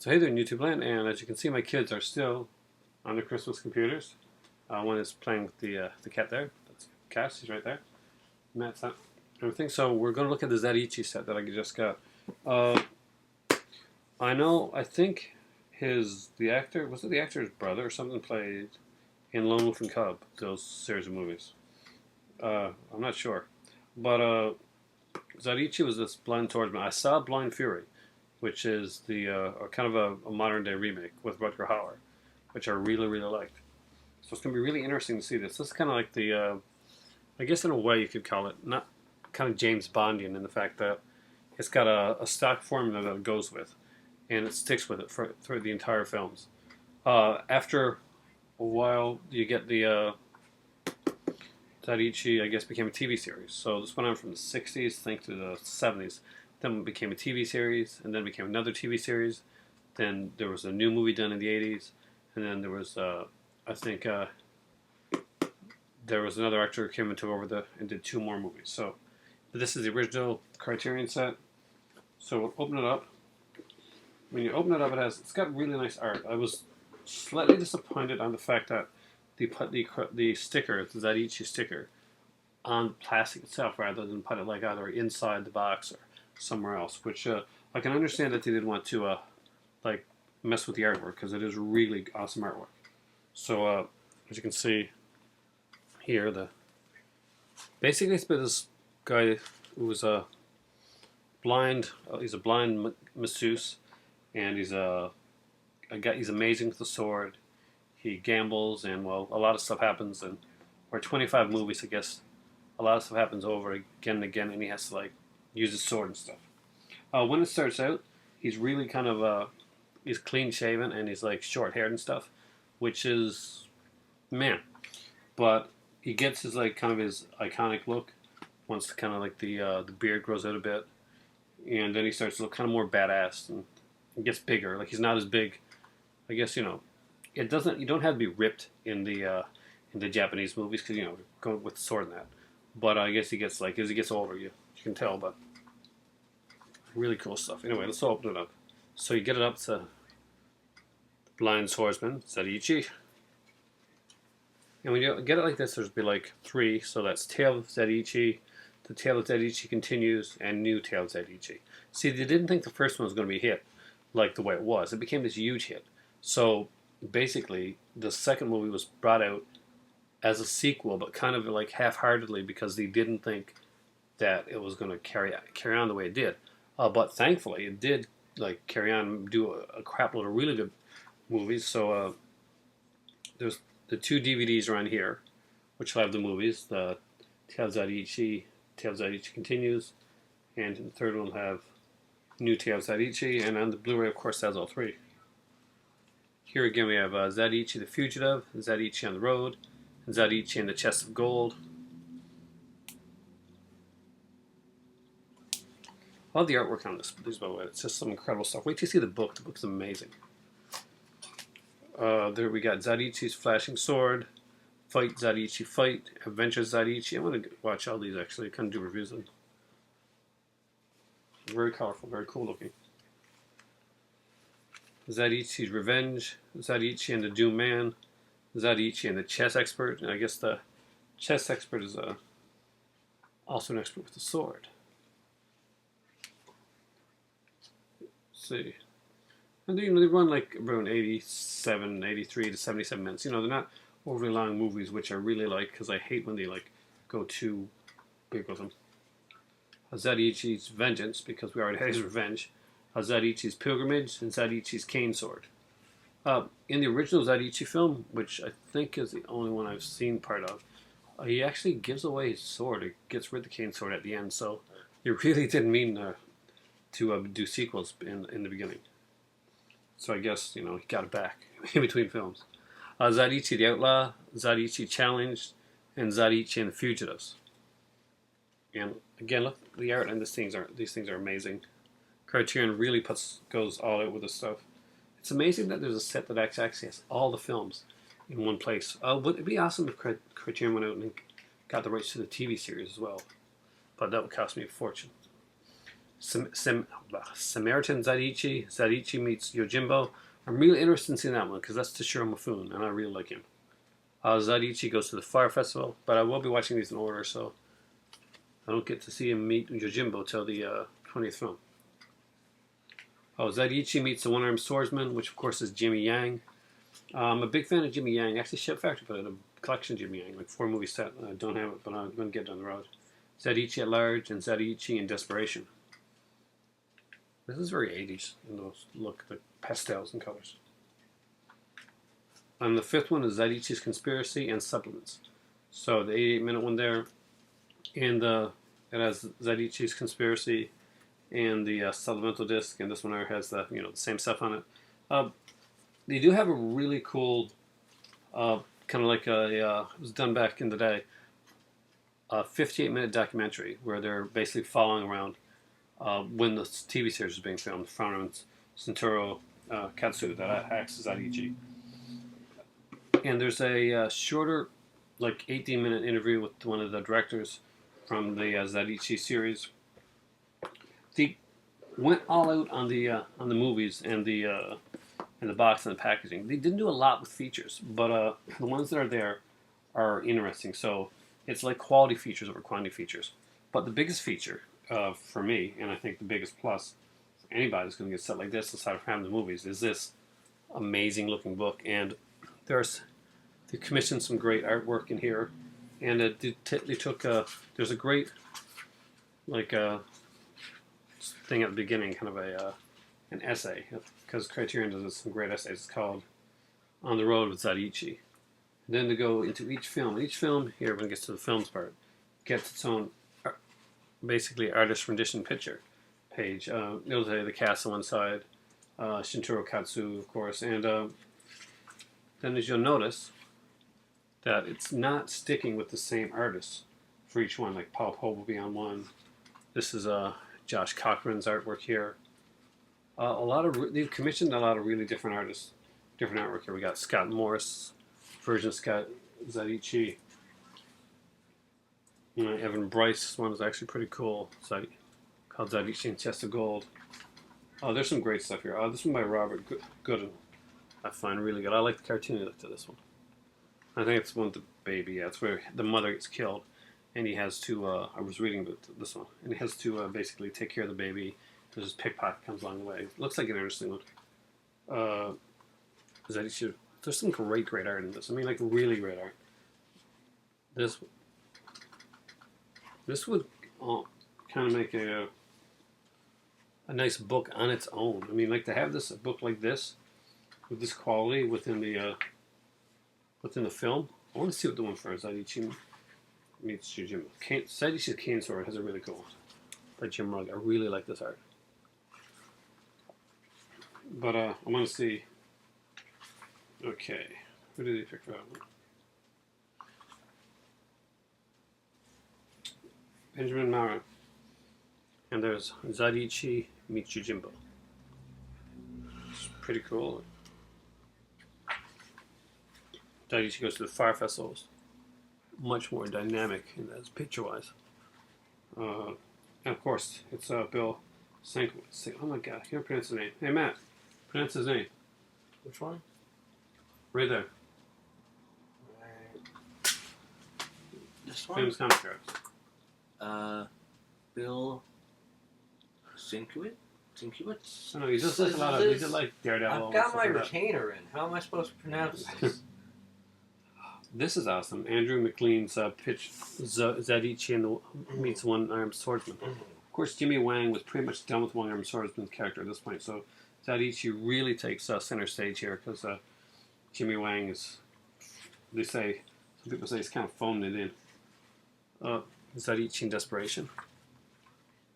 So hey there, YouTube land, and as you can see, my kids are still on their Christmas computers. One is playing with the cat there. That's Cass. She's right there. Matt's not everything. So we're going to look at the Zatoichi set that I just got. I know. I think the actor's brother or something played in Lone Wolf and Cub, those series of movies. I'm not sure, but Zatoichi was this blind swordsman. I saw Blind Fury, which is the kind of a modern day remake with Rutger Hauer, which I really liked. So it's going to be really interesting to see this. This is kind of like the, I guess in a way you could call it, not kind of James Bondian in the fact that it's got a stock formula that it goes with, and it sticks with it through the entire films. After a while, you get the Zatoichi, I guess, became a TV series. So this went on from the 60s, I think, to the 70s. Then it became a TV series, and then it became another TV series. Then there was a new movie done in the 80s, and then there was, I think, there was another actor who came and took over and did 2 more movies. So this is the original Criterion set. So we'll open it up. When you open it up, it's got really nice art. I was slightly disappointed on the fact that they put the sticker, the Zatoichi sticker, on plastic itself rather than put it like either inside the box or somewhere else. Which I can understand that they didn't want to like mess with the artwork because it is really awesome artwork. So as you can see here, basically it's about this guy who was a blind. He's a blind masseuse, and he's he's amazing with the sword. He gambles, and well, a lot of stuff happens. And for 25 movies, I guess, a lot of stuff happens over again and again, and he has to like use his sword and stuff. When it starts out, he's really kind of he's clean shaven and he's like short haired and stuff, which is man. But he gets his like kind of his iconic look once kind of like the beard grows out a bit, and then he starts to look kind of more badass and he gets bigger. Like he's not as big. I guess it doesn't. You don't have to be ripped in the Japanese movies because going with the sword and that. But I guess he gets like as he gets older, you can tell. But really cool stuff. Anyway, let's open it up. So you get it up to Blind Swordsman Zatoichi, and when you get it like this, there's be like 3. So that's Tale of Zatoichi, The Tale of Zatoichi Continues, and New Tale of Zatoichi. See, they didn't think the first one was going to be a hit like the way it was. It became this huge hit. So basically, the second movie was brought out as a sequel, but kind of like half-heartedly because they didn't think that it was going to carry on the way it did. But thankfully, it did like carry on and do a crap load of really good movies. So there's the 2 DVDs around here, which will have the movies. The Tale of Zatoichi Continues, and the third one will have New Tale of Zatoichi, and on the Blu-ray, of course, has all 3. Here again we have Zatoichi the Fugitive, Zatoichi on the Road, and Zatoichi and the Chest of Gold. I love the artwork on these, by the way. It's just some incredible stuff. Wait till you see the book. The book's amazing. There we got Zatoichi's Flashing Sword, Fight Zatoichi Fight, Adventure Zatoichi. I'm going to watch all these actually. I kind of do reviews of them. Very colorful, very cool looking. Zatoichi's Revenge, Zatoichi and the Doom Man, Zatoichi and the Chess Expert. And I guess the Chess Expert is also an expert with the sword. Let's see. And they run like around 87, 83 to 77 minutes. They're not overly long movies, which I really like because I hate when they like go too big with them. Zatoichi's Vengeance, because we already had his Revenge. Zatoichi's Pilgrimage, and Zatoichi's Cane Sword. In the original Zatoichi film, which I think is the only one I've seen part of, he actually gives away his sword. He gets rid of the cane sword at the end, so he really didn't mean to do sequels in the beginning. So I guess, he got it back in between films. Zatoichi the Outlaw, Zatoichi Challenged, and Zatoichi and the Fugitives. And again, look, the art and these things are amazing. Criterion really goes all out with this stuff. It's amazing that there's a set that actually has all the films in one place. Would it be awesome if Criterion went out and got the rights to the TV series as well? But that would cost me a fortune. Samaritan Zatoichi. Zatoichi meets Yojimbo. I'm really interested in seeing that one because that's Toshiro Mifune, and I really like him. Zatoichi goes to the Fire Festival, but I will be watching these in order, so I don't get to see him meet Yojimbo till the 20th film. Zatoichi meets the One-Armed Swordsman, which of course is Jimmy Yang. I'm a big fan of Jimmy Yang. Actually, Chef Factory put out a collection of Jimmy Yang, like 4-movie set. I don't have it, but I'm going to get it down the road. Zatoichi at Large and Zatoichi in Desperation. This is very 80s in those the pastels and colors. And the 5th one is Zatoichi's Conspiracy and Supplements. So the 88-minute one there, and it has Zatoichi's Conspiracy and the supplemental disc, and this one has the the same stuff on it. They do have a really cool, kind of like it was done back in the day, a 58-minute documentary where they're basically following around when the TV series is being filmed, from Sentaro Katsu that acts as Zatoichi. And there's a shorter, like 18-minute interview with one of the directors from the Zatoichi series. They went all out on the movies and the box and the packaging. They didn't do a lot with features, but the ones that are there are interesting. So it's like quality features over quantity features. But the biggest feature for me, and I think the biggest plus for anybody that's going to get set like this aside from having the movies, is this amazing looking book. And they commissioned some great artwork in here, and they took there's a great thing at the beginning, kind of an essay, because Criterion does some great essays. It's called On the Road with Zatoichi. And then to go into each film. Each film here, when it gets to the films part, gets its own basically artist rendition picture page. It'll say the cast on one side, Shintaro Katsu, of course, and then as you'll notice that it's not sticking with the same artists for each one. Like Paul Poe will be on one. This is Josh Cochran's artwork here. They've commissioned a lot of really different artists, different artwork here. We got Scott Morris, version of Scott Zatoichi. Evan Bryce's one is actually pretty cool. Called Zatoichi and Chest of Gold. There's some great stuff here. This one by Robert Gooden, I find really good. I like the cartoon look to this one. I think it's one with the baby. Yeah, it's where the mother gets killed, and he has to. I was reading this one, and he has to basically take care of the baby. There's this pickpocket comes along the way. Looks like an interesting one. There's some great art in this. I mean, like really great art. This would kind of make a nice book on its own. I mean, like to have a book like this with this quality within the film. I want to see what the one for Zatoichi meets Yojimbo. Zatoichi's Cane Sword has a really cool one by Jim Rugg. I really like this art. But I want to see. Okay, who did he pick for that one? Benjamin Mara. And there's Zatoichi meets Yojimbo. It's pretty cool. Zatoichi goes to the Fire Festivals. Much more dynamic in that picture-wise. And of course, it's Bill Sienkiewicz. Oh my God, I can't pronounce his name. Hey Matt, pronounce his name. Which one? Right there. Right. This one? Famous comic artist. Bill Sienkiewicz? No, he just does a lot of. He did like Daredevil. I've got my retainer in. How am I supposed to pronounce this? This is awesome. Andrew McLean's pitch, Zatoichi and meets One-Armed Swordsman. Of course, Jimmy Wang was pretty much done with One-Armed Swordsman's character at this point, so Zatoichi really takes center stage here because Jimmy Wang is, some people say he's kind of phoned it in. Zatoichi in Desperation.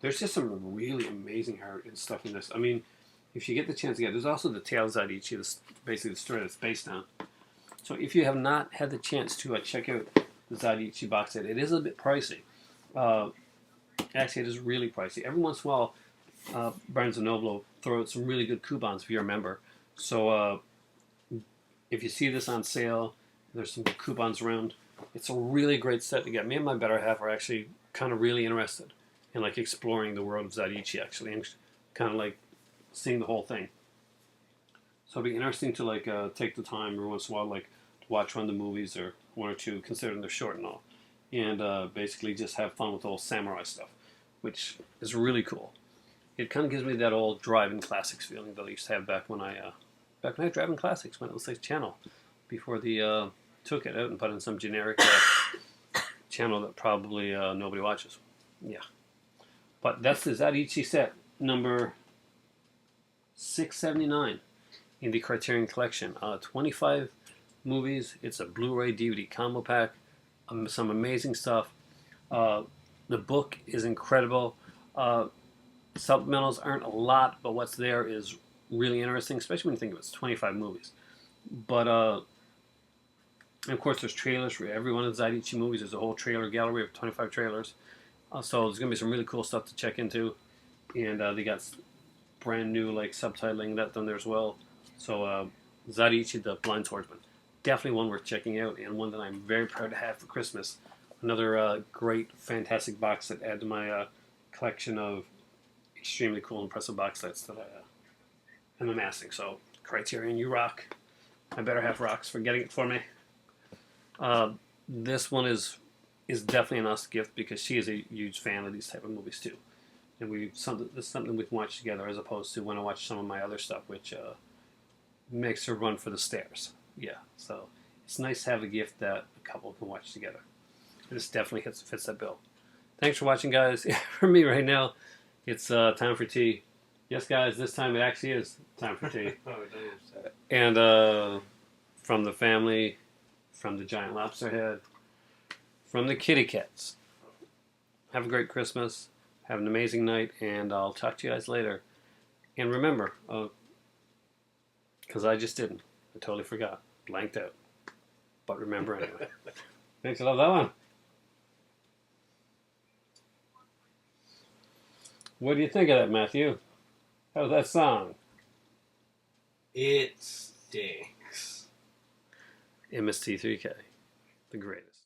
There's just some really amazing art and stuff in this. I mean, if you get the chance to there's also the Tale of Zatoichi, basically the story that's based on. So if you have not had the chance to check out the Zatoichi box set, it is a bit pricey. Actually, it is really pricey. Every once in a while, Barnes & Noble will throw out some really good coupons if you're a member. So if you see this on sale, there's some good coupons around. It's a really great set to get. Me and my better half are actually kind of really interested and like exploring the world of Zatoichi actually, and kind of like seeing the whole thing. So it'd be interesting to like take the time every once in a while, like to watch one of the movies or one or two, considering they're short and all, and basically just have fun with the whole samurai stuff, which is really cool. It kind of gives me that old driving classics feeling that I used to have back when I had driving classics when it was like channel before they took it out and put in some generic channel that probably nobody watches. Yeah, but that's the Zatoichi set number 679 in the Criterion Collection. 25 movies. It's a Blu-ray DVD combo pack. Some amazing stuff. The book is incredible. Supplementals aren't a lot, but what's there is really interesting, especially when you think of it. It's 25 movies. But, and of course, there's trailers for every one of the Zatoichi movies. There's a whole trailer gallery of 25 trailers. So there's going to be some really cool stuff to check into. And they got brand new like subtitling that done there as well. So Zatoichi the Blind Swordsman, definitely one worth checking out, and one that I'm very proud to have for Christmas. Another great, fantastic box set add to my collection of extremely cool, impressive box sets that I am amassing. So Criterion, you rock. My better half rocks for getting it for me. This one is definitely an us gift because she is a huge fan of these type of movies too. And this is something we can watch together as opposed to when I watch some of my other stuff, which makes her run for the stairs. Yeah, so it's nice to have a gift that a couple can watch together. This definitely fits that bill. Thanks for watching, guys. For me right now, it's time for tea. Yes, guys, this time it actually is time for tea. Oh, it is. And from the family, from the giant lobster head, from the kitty cats. Have a great Christmas. Have an amazing night, and I'll talk to you guys later. And remember, because I just didn't. I totally forgot. Blanked out. But remember anyway. Thanks, I love that one. What do you think of that, Matthew? How's that song? It stinks. MST3K, the greatest.